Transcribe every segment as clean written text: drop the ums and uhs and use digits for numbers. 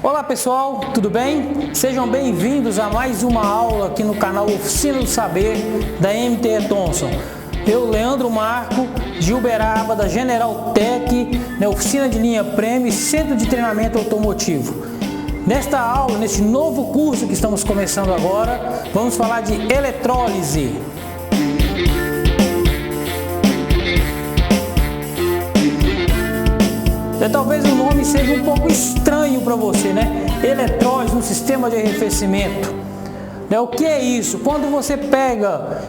Olá pessoal, tudo bem? Sejam bem-vindos a mais uma aula aqui no canal Oficina do Saber da MTE Thomson. Eu, Leandro Marco, de Uberaba, da General Tech, na Oficina de Linha Prêmio e Centro de Treinamento Automotivo. Nesta aula, nesse novo curso que estamos começando agora, vamos falar de eletrólise. Talvez o nome seja um pouco estranho para você, né? Eletrólise no sistema de arrefecimento. O que é isso? Quando você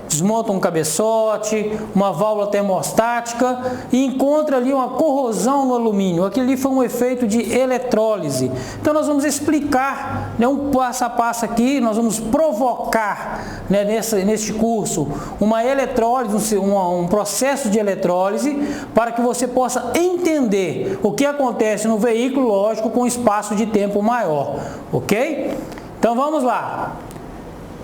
desmonta um cabeçote, uma válvula termostática e encontra ali uma corrosão no alumínio. Aquilo ali foi um efeito de eletrólise. Então nós vamos explicar, um passo a passo aqui, nós vamos provocar, neste curso uma eletrólise, um processo de eletrólise, para que você possa entender o que acontece no veículo, lógico, com espaço de tempo maior, ok? Então vamos lá.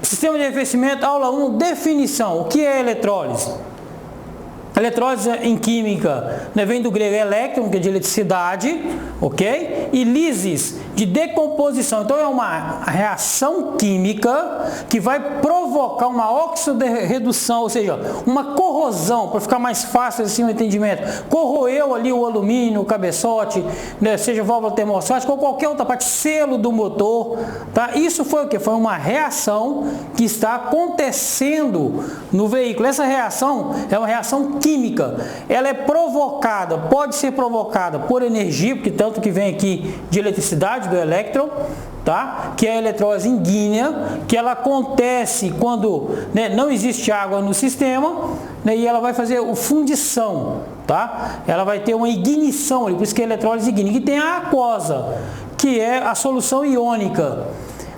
Sistema de arrefecimento, aula 1, definição. O que é eletrólise? Eletrólise em química vem do grego elétron, que é de eletricidade, ok? E lisis, de decomposição. Então é uma reação química que vai provocar uma oxidorredução, ou seja, uma corrosão, para ficar mais fácil assim o entendimento. Corroeu ali o alumínio, o cabeçote, seja válvula termostática ou qualquer outra parte, selo do motor, tá? Isso foi o que? Foi uma reação que está acontecendo no veículo. Essa reação é uma reação química. Ela é provocada, pode ser provocada por energia, porque tanto que vem aqui de eletricidade, do elétron, tá? Que é a eletrólise ígnea, que ela acontece quando não existe água no sistema, e ela vai fazer fundição, tá? Ela vai ter uma ignição, por isso que é eletrólise ígnea. E tem a aquosa, que é a solução iônica.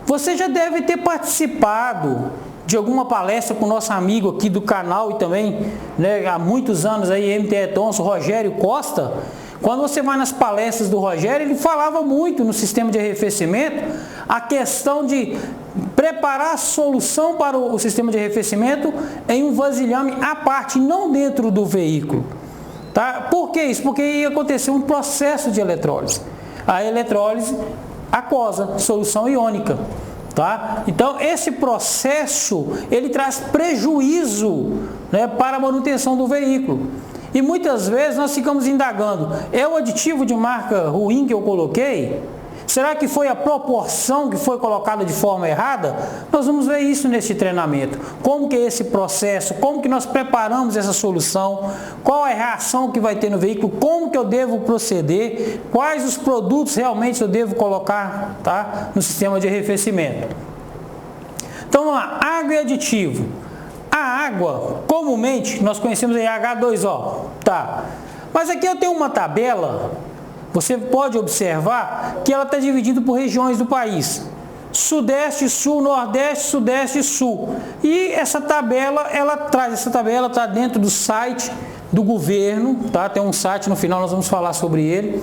Você já deve ter participado de alguma palestra com o nosso amigo aqui do canal e também há muitos anos aí, MTE Thomson, Rogério Costa. Quando você vai nas palestras do Rogério, ele falava muito no sistema de arrefecimento a questão de preparar a solução para o sistema de arrefecimento em um vasilhame à parte, não dentro do veículo. Tá? Por que isso? Porque ia acontecer um processo de eletrólise. A eletrólise aquosa, solução iônica. Tá? Então esse processo ele traz prejuízo para a manutenção do veículo. E muitas vezes nós ficamos indagando, é o aditivo de marca ruim que eu coloquei? Será que foi a proporção que foi colocada de forma errada? Nós vamos ver isso nesse treinamento. Como que é esse processo? Como que nós preparamos essa solução? Qual é a reação que vai ter no veículo? Como que eu devo proceder? Quais os produtos realmente eu devo colocar, tá, no sistema de arrefecimento? Então vamos lá, água e aditivo. A água, comumente, nós conhecemos aí H2O, tá? Mas aqui eu tenho uma tabela. Você pode observar que ela está dividida por regiões do país. Sudeste, Sul, Nordeste, Sudeste e Sul. E essa tabela, está dentro do site do governo, tá? Tem um site, no final nós vamos falar sobre ele,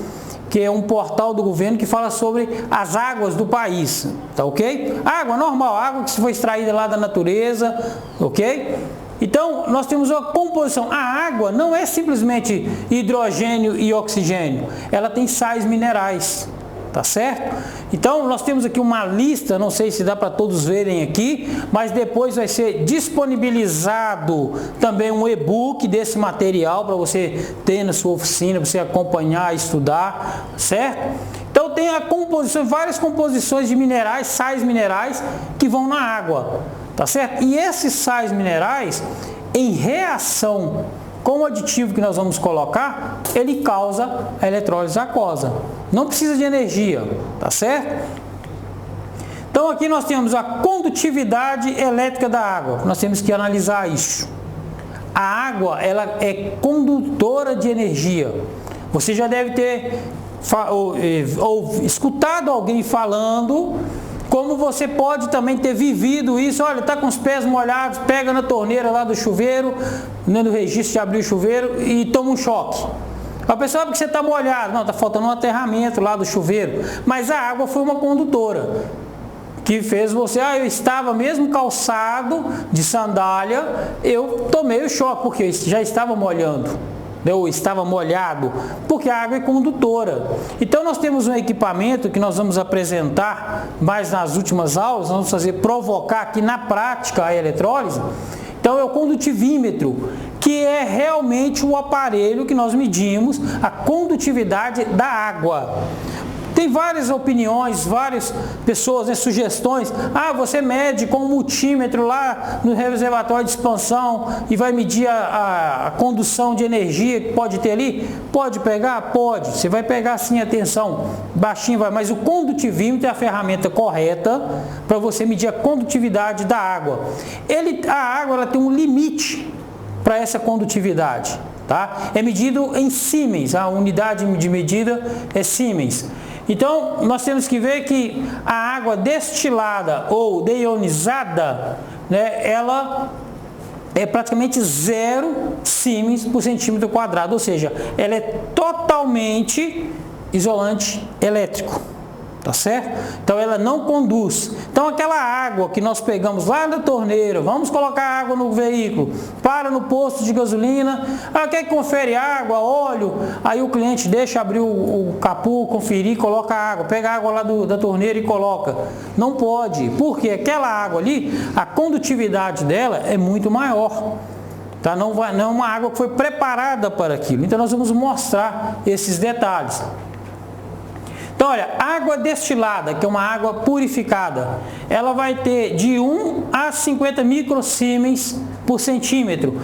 que é um portal do governo que fala sobre as águas do país, tá ok? Água normal, água que foi extraída lá da natureza, ok? Então, nós temos uma composição. A água não é simplesmente hidrogênio e oxigênio. Ela tem sais minerais, tá certo? Então, nós temos aqui uma lista, não sei se dá para todos verem aqui, mas depois vai ser disponibilizado também um e-book desse material para você ter na sua oficina, para você acompanhar, estudar, certo? Então, tem a composição, várias composições de minerais, sais minerais que vão na água. Tá certo? E esses sais minerais, em reação com o aditivo que nós vamos colocar, ele causa a eletrólise aquosa. Não precisa de energia, tá certo? Então aqui nós temos a condutividade elétrica da água. Nós temos que analisar isso. A água, ela é condutora de energia. Você já deve ter escutado alguém falando, como você pode também ter vivido isso. Olha, está com os pés molhados, pega na torneira lá do chuveiro, no registro de abrir o chuveiro e toma um choque. A pessoa, porque você está molhado, não, está faltando um aterramento lá do chuveiro, mas a água foi uma condutora que fez você, eu estava mesmo calçado de sandália, eu tomei o choque, porque eu já estava molhando, né, ou estava molhado, porque a água é condutora. Então nós temos um equipamento que nós vamos apresentar mais nas últimas aulas, nós vamos provocar aqui na prática a eletrólise. Então é o condutivímetro, que é realmente o aparelho que nós medimos a condutividade da água. Tem várias opiniões, várias pessoas, né, sugestões. Ah, você mede com um multímetro lá no reservatório de expansão e vai medir a condução de energia que pode ter ali? Pode pegar? Pode. Você vai pegar sim a tensão baixinho, vai. Mas o condutivímetro é a ferramenta correta para você medir a condutividade da água. A água ela tem um limite para essa condutividade, tá? É medido em Siemens, a unidade de medida é Siemens. Então, nós temos que ver que a água destilada ou deionizada, né, ela é praticamente 0 Siemens por centímetro quadrado, ou seja, ela é totalmente isolante elétrico. Tá certo? Então ela não conduz. Então aquela água que nós pegamos lá da torneira, vamos colocar água no veículo, para no posto de gasolina, quer que confere água, óleo, aí o cliente deixa abrir o capô, conferir, coloca água, pega a água lá da torneira e coloca. Não pode, porque aquela água ali, a condutividade dela é muito maior. Tá? Não é uma água que foi preparada para aquilo. Então nós vamos mostrar esses detalhes. Então, olha, água destilada, que é uma água purificada, ela vai ter de 1 a 50 microsiemens por centímetro.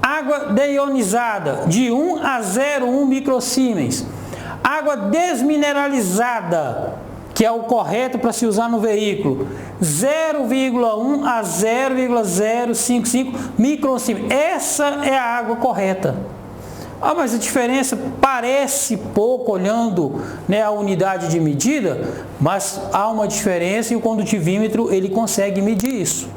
Água deionizada, de 1 a 0,1 microsiemens. Água desmineralizada, que é o correto para se usar no veículo, 0,1 a 0,055 microsiemens. Essa é a água correta. Ah, mas a diferença parece pouco olhando, né, a unidade de medida, mas há uma diferença e o condutivímetro ele consegue medir isso.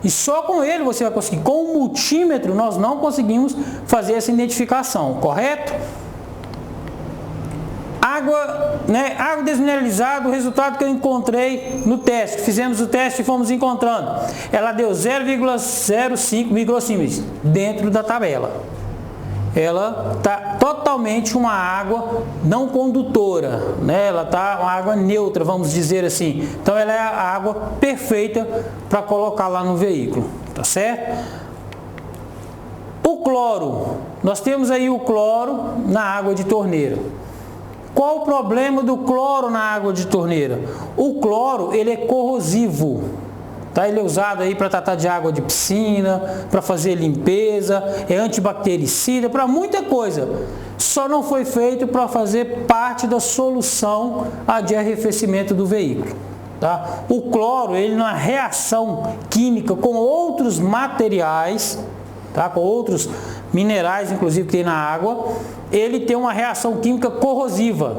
E só com ele você vai conseguir. Com o multímetro nós não conseguimos fazer essa identificação, correto? Água, né, água desmineralizada, o resultado que eu encontrei no teste. Fizemos o teste e fomos encontrando. Ela deu 0,05 microsiemens dentro da tabela. Ela está totalmente uma água não condutora, né? Ela está uma água neutra, vamos dizer assim. Então ela é a água perfeita para colocar lá no veículo, tá certo? O cloro, nós temos aí o cloro na água de torneira. Qual o problema do cloro na água de torneira? O cloro ele é corrosivo. Tá? Ele é usado aí para tratar de água de piscina, para fazer limpeza, é antibactericida, para muita coisa. Só não foi feito para fazer parte da solução de arrefecimento do veículo. Tá? O cloro, ele na reação química com outros materiais, tá? Com outros minerais, inclusive que tem na água, ele tem uma reação química corrosiva.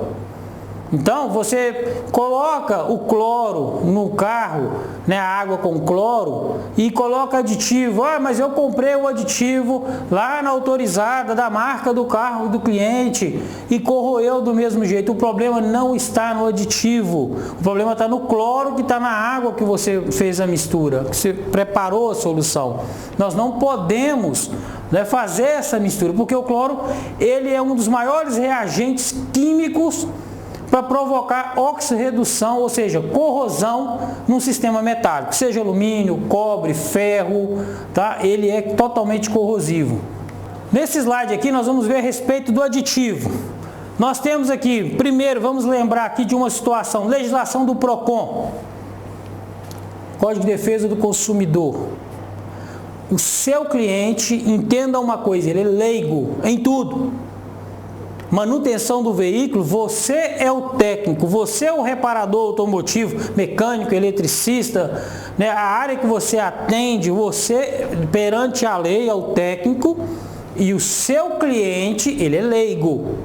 Então, você coloca o cloro no carro, né, a água com cloro, e coloca aditivo. Ah, mas eu comprei o aditivo lá na autorizada da marca do carro do cliente e corroeu do mesmo jeito. O problema não está no aditivo, o problema está no cloro que está na água que você fez a mistura, que você preparou a solução. Nós não podemos, né, fazer essa mistura, porque o cloro ele é um dos maiores reagentes químicos para provocar oxirredução, ou seja, corrosão num sistema metálico, seja alumínio, cobre, ferro, tá? Ele é totalmente corrosivo. Nesse slide aqui nós vamos ver a respeito do aditivo. Nós temos aqui, primeiro, vamos lembrar aqui de uma situação, legislação do PROCON, Código de Defesa do Consumidor. O seu cliente, entenda uma coisa, ele é leigo em tudo. Manutenção do veículo, você é o técnico, você é o reparador automotivo, mecânico, eletricista, né? A área que você atende, você perante a lei é o técnico e o seu cliente, ele é leigo.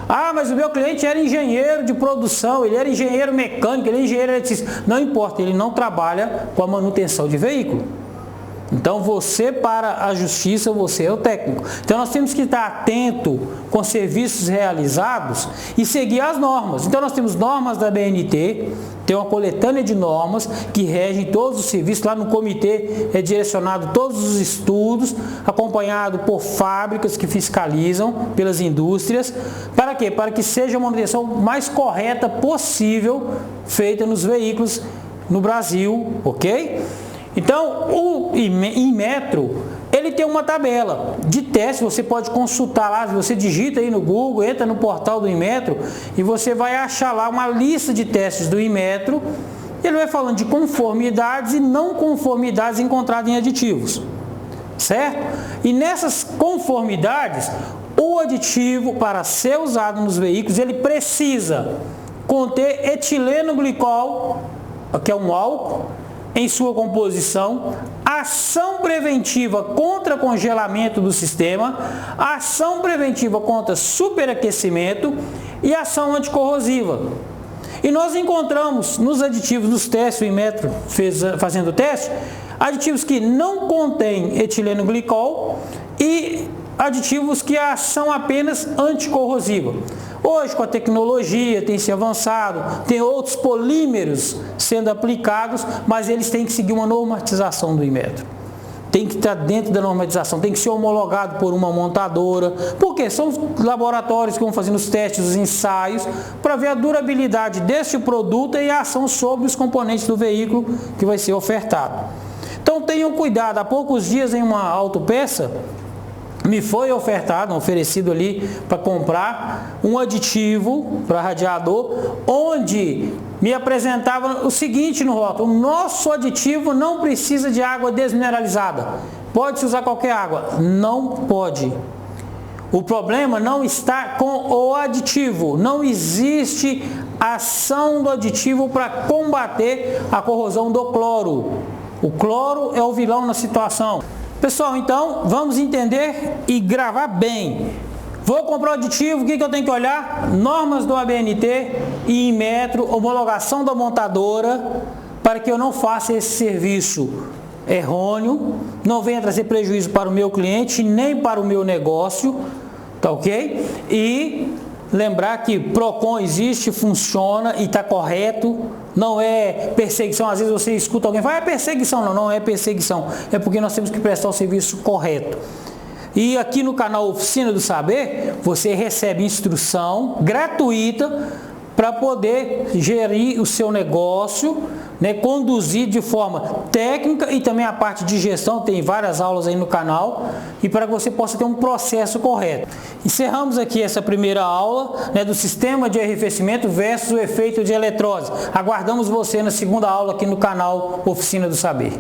Ah, mas o meu cliente era engenheiro de produção, ele era engenheiro mecânico, ele é engenheiro eletricista. Não importa, ele não trabalha com a manutenção de veículo. Então você para a justiça, você é o técnico. Então nós temos que estar atento com serviços realizados e seguir as normas. Então nós temos normas da BNT, tem uma coletânea de normas que regem todos os serviços. Lá no comitê é direcionado todos os estudos, acompanhado por fábricas que fiscalizam, pelas indústrias. Para quê? Para que seja a manutenção mais correta possível feita nos veículos no Brasil, ok? Então, o Inmetro, ele tem uma tabela de teste, você pode consultar lá, você digita aí no Google, entra no portal do Inmetro e você vai achar lá uma lista de testes do Inmetro. Ele vai falando de conformidades e não conformidades encontradas em aditivos, certo? E nessas conformidades, o aditivo para ser usado nos veículos, ele precisa conter etileno glicol, que é um álcool, em sua composição, ação preventiva contra congelamento do sistema, ação preventiva contra superaquecimento e ação anticorrosiva. E nós encontramos nos aditivos, nos testes, o Inmetro fazendo o teste, aditivos que não contêm etileno glicol e aditivos que são apenas anticorrosiva. Hoje, com a tecnologia, tem se avançado, tem outros polímeros sendo aplicados, mas eles têm que seguir uma normatização do Inmetro. Tem que estar dentro da normatização, tem que ser homologado por uma montadora, porque são laboratórios que vão fazendo os testes, os ensaios, para ver a durabilidade deste produto e a ação sobre os componentes do veículo que vai ser ofertado. Então tenham cuidado, há poucos dias em uma autopeça, me foi oferecido ali para comprar um aditivo para radiador, onde me apresentava o seguinte no rótulo: o nosso aditivo não precisa de água desmineralizada, pode-se usar qualquer água. Não pode. O problema não está com o aditivo, não existe ação do aditivo para combater a corrosão do cloro. O cloro é o vilão na situação. Pessoal, então, vamos entender e gravar bem. Vou comprar o aditivo, o que eu tenho que olhar? Normas do ABNT e Inmetro, homologação da montadora, para que eu não faça esse serviço errôneo, não venha trazer prejuízo para o meu cliente, nem para o meu negócio, tá ok? E lembrar que PROCON existe, funciona e está correto, não é perseguição. Às vezes você escuta alguém falar, é perseguição. Não, não é perseguição, é porque nós temos que prestar o serviço correto. E aqui no canal Oficina do Saber, você recebe instrução gratuita para poder gerir o seu negócio, né, conduzir de forma técnica e também a parte de gestão, tem várias aulas aí no canal, e para que você possa ter um processo correto. Encerramos aqui essa primeira aula, né, do sistema de arrefecimento versus o efeito de eletrose. Aguardamos você na segunda aula aqui no canal Oficina do Saber.